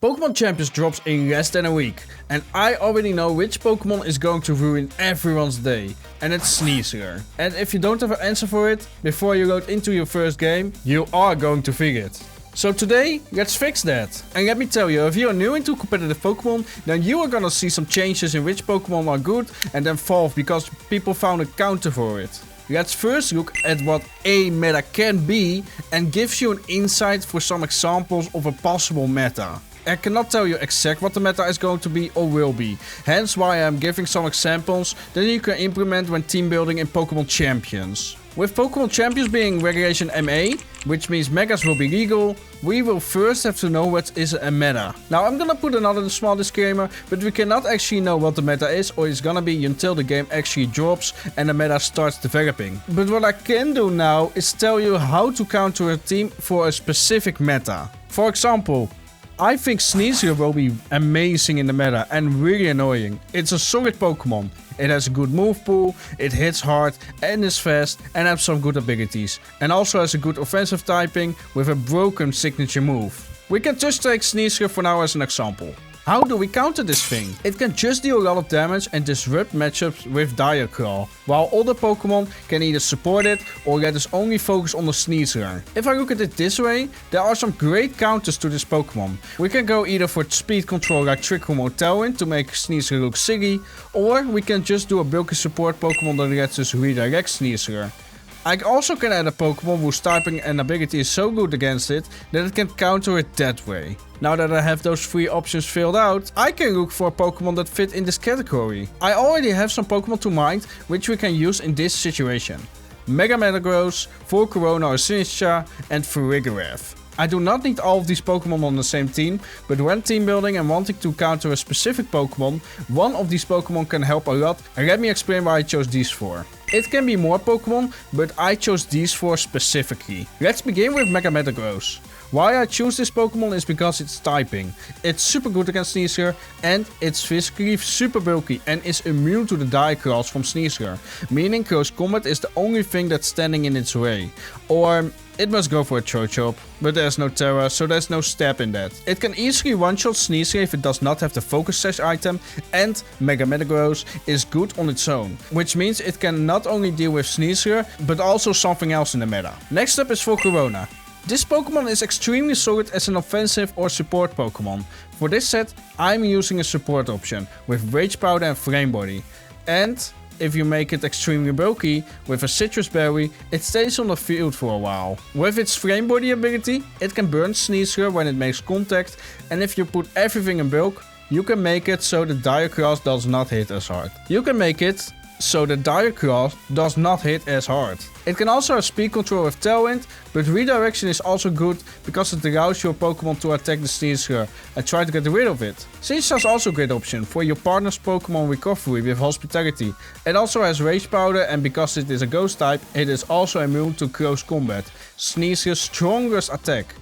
Pokemon Champions drops in less than a week, and I already know which Pokemon is going to ruin everyone's day, and it's Sneasler. And if you don't have an answer for it, before you load into your first game, you are going to figure it. So today, let's fix that. And let me tell you, if you are new into competitive Pokemon, then you are gonna see some changes in which Pokemon are good and then fall because people found a counter for it. Let's first look at what a meta can be and gives you an insight for some examples of a possible meta. I cannot tell you exact what the meta is going to be or will be, hence why I am giving some examples that you can implement when team building in Pokemon Champions. With Pokemon Champions being Regulation M-A, which means megas will be legal, we will first have to know what is a meta. Now I'm gonna put another small disclaimer, but we cannot actually know what the meta is or it's gonna be until the game actually drops and the meta starts developing. But what I can do now is tell you how to counter a team for a specific meta. For example, I think Sneasler will be amazing in the meta and really annoying. It's a solid Pokemon. It has a good move pool, it hits hard and is fast and has some good abilities. And also has a good offensive typing with a broken signature move. We can just take Sneasler for now as an example. How do we counter this thing? It can just deal a lot of damage and disrupt matchups with Dire Claw, while other Pokemon can either support it or let us only focus on the Sneasler. If I look at it this way, there are some great counters to this Pokemon. We can go either for speed control like Trick Room or Tailwind to make Sneasler look silly, or we can just do a bulky support Pokemon that lets us redirect Sneasler. I also can add a Pokemon whose typing and ability is so good against it that it can counter it that way. Now that I have those three options filled out, I can look for a Pokemon that fit in this category. I already have some Pokemon to mind which we can use in this situation. Mega Metagross, Volcarona or Sinistcha and Farigiraf. I do not need all of these Pokemon on the same team, but when team building and wanting to counter a specific Pokemon, one of these Pokemon can help a lot, and let me explain why I chose these four. It can be more Pokemon, but I chose these four specifically. Let's begin with Mega Metagross. Why I choose this Pokemon is because it's typing. It's super good against Sneasler and it's physically super bulky and is immune to the Die Claws from Sneasler, meaning close combat is the only thing that's standing in its way. Or it must go for a Throat Chop, but there's no Terra, so there's no step in that. It can easily one-shot Sneasler if it does not have the Focus Sash item, and Mega Metagross is good on its own, which means it can not only deal with Sneasler, but also something else in the meta. Next up is Volcarona. This Pokemon is extremely solid as an offensive or support Pokemon. For this set, I'm using a support option with Rage Powder and Flame Body. And if you make it extremely bulky with a Citrus Berry, it stays on the field for a while. With its Flame Body ability, it can burn Sneasler when it makes contact, and if you put everything in bulk, you can make it so the Dire Claws does not hit as hard. It can also have speed control with Tailwind, but redirection is also good because it allows your Pokemon to attack the Sneasler and try to get rid of it. Sinistcha is also a great option for your partner's Pokemon recovery with Hospitality. It also has Rage Powder, and because it is a Ghost type, it is also immune to close combat, Sneasler's strongest attack.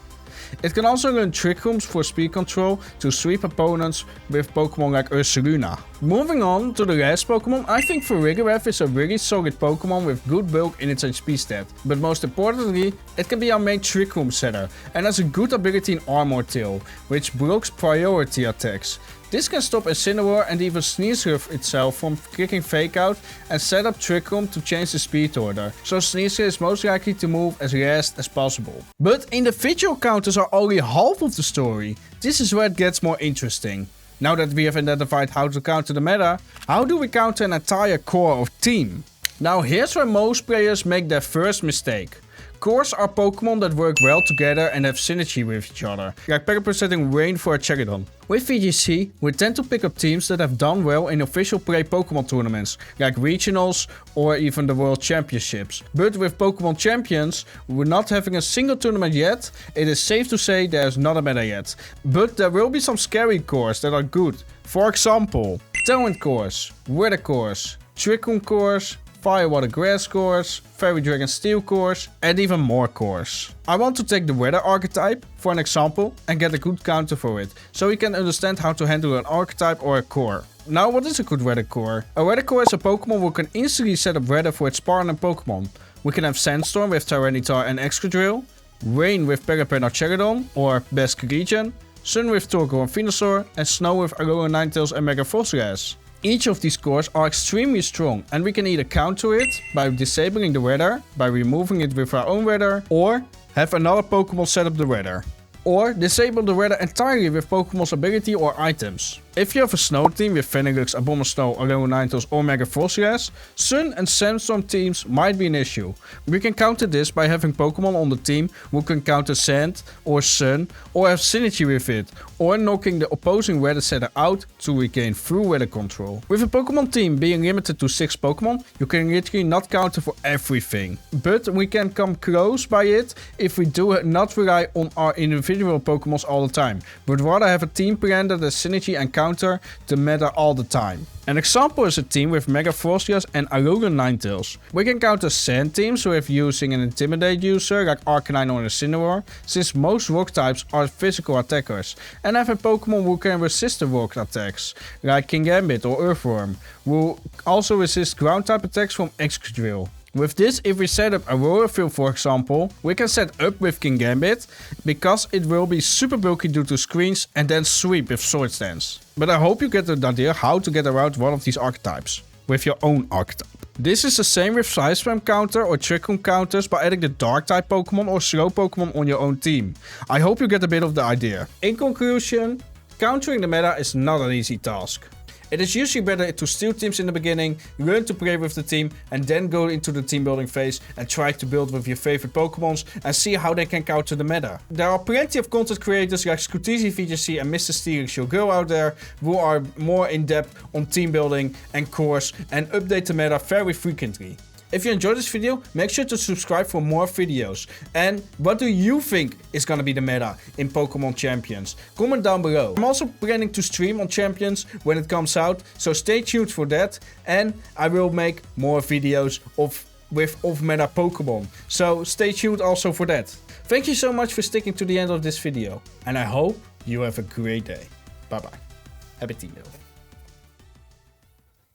It can also learn Trick Rooms for speed control to sweep opponents with Pokemon like Ursaluna. Moving on to the last Pokemon, I think Farigiraf is a really solid Pokemon with good bulk in its HP stat. But most importantly, it can be our main Trick Room setter and has a good ability in Armor Tail, which blocks priority attacks. This can stop Incineroar and even Sneasler itself from clicking Fake Out and set up Trick Room to change the speed order, so Sneasler is most likely to move as last as possible. But individual counters are only half of the story. This is where it gets more interesting. Now that we have identified how to counter the meta, how do we counter an entire core of team? Now here's where most players make their first mistake. Cores are Pokemon that work well together and have synergy with each other, like Peripera setting Rain for a Charizard. With VGC, we tend to pick up teams that have done well in official play Pokemon tournaments, like regionals or even the World Championships. But with Pokemon Champions, we're not having a single tournament yet, it is safe to say there's not a meta yet. But there will be some scary cores that are good. For example, Tailwind cores, Weather cores, Trick Room cores, Fire Water Grass cores, Fairy Dragon Steel cores, and even more cores. I want to take the Weather archetype for an example and get a good counter for it, so we can understand how to handle an archetype or a core. Now, what is a good Weather core? A Weather core is a Pokemon who can instantly set up weather for its partner Pokemon. We can have Sandstorm with Tyranitar and Excadrill, Rain with Peripera Charizard or Basque Region, Sun with Torkoal and Venusaur, and Snow with Alola Ninetales and Mega Frostgrass. Each of these cores are extremely strong, and we can either counter it by disabling the weather, by removing it with our own weather, or have another Pokemon set up the weather. Or disable the weather entirely with Pokemon's ability or items. If you have a Snow team with Vanillux, Abomasnow, Alola Ninetales or Mega Frostgrass, Sun and Sandstorm teams might be an issue. We can counter this by having Pokemon on the team who can counter Sand or Sun or have synergy with it, or knocking the opposing weather setter out to regain full weather control. With a Pokemon team being limited to 6 Pokemon, you can literally not counter for everything. But we can come close by it if we do not rely on our individual Pokemons all the time, but rather have a team plan that has synergy and counter the meta all the time. An example is a team with Mega Frostgrass and Alola Ninetales. We can counter Sand teams with using an Intimidate user like Arcanine or Incineroar, since most rock types are physical attackers, and have a Pokemon who can resist the rock attacks, like Kingambit or Earthworm, who also resist ground type attacks from Excadrill. With this, if we set up Aurora Field for example, we can set up with Kingambit, because it will be super bulky due to screens, and then sweep with Swords Dance. But I hope you get the idea how to get around one of these archetypes, with your own archetype. This is the same with Side Spam counter or Trick Room counters by adding the Dark type Pokemon or Slow Pokemon on your own team. I hope you get a bit of the idea. In conclusion, countering the meta is not an easy task. It is usually better to steal teams in the beginning, learn to play with the team, and then go into the team building phase and try to build with your favorite Pokemons and see how they can counter the meta. There are plenty of content creators like Scooteasy VGC and Mr. Steelix Your Girl out there who are more in depth on team building and cores and update the meta very frequently. If you enjoyed this video, make sure to subscribe for more videos. And what do you think is gonna be the meta in Pokemon Champions? Comment down below. I'm also planning to stream on Champions when it comes out, so stay tuned for that. And I will make more videos with off-meta Pokemon, so stay tuned also for that. Thank you so much for sticking to the end of this video, and I hope you have a great day. Bye bye. Happy team building.